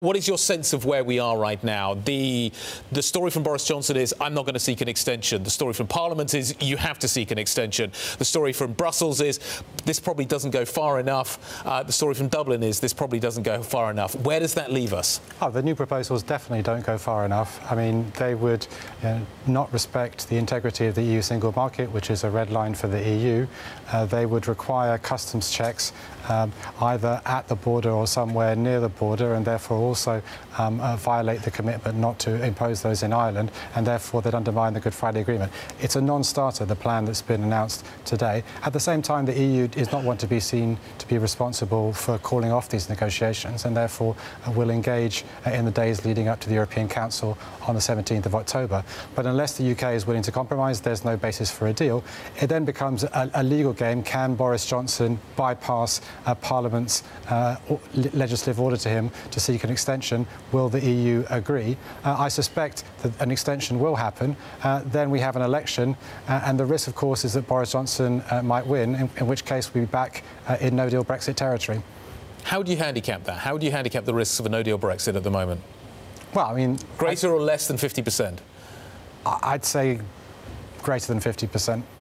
What is your sense of where we are right now? The story from Boris Johnson is, I'm not going to seek an extension. The story from Parliament is, you have to seek an extension. The story from Brussels is, this probably doesn't go far enough. The story from Dublin is, this probably doesn't go far enough. Where does that leave us? Oh, the new proposals definitely don't go far enough. I mean, they would not respect the integrity of the EU single market, which is a red line for the EU. They would require customs checks either at the border or somewhere near the border, and therefore also violate the commitment not to impose those in Ireland, and therefore they'd undermine the Good Friday Agreement. It's a non-starter, the plan that's been announced today. At the same time, the EU is not want to be seen to be responsible for calling off these negotiations, and therefore will engage in the days leading up to the European Council on the 17th of October. But unless the UK is willing to compromise, there's no basis for a deal. It then becomes a legal game. Can Boris Johnson bypass Parliament's legislative order to him to seek an extension? Will the EU agree? I suspect that an extension will happen. Then we have an election, and the risk, of course, is that Boris Johnson might win, in which case we'll be back in no-deal Brexit territory. How do you handicap that? How do you handicap the risks of a no-deal Brexit at the moment? Well, I mean... Greater or less than 50%? I'd say greater than 50%.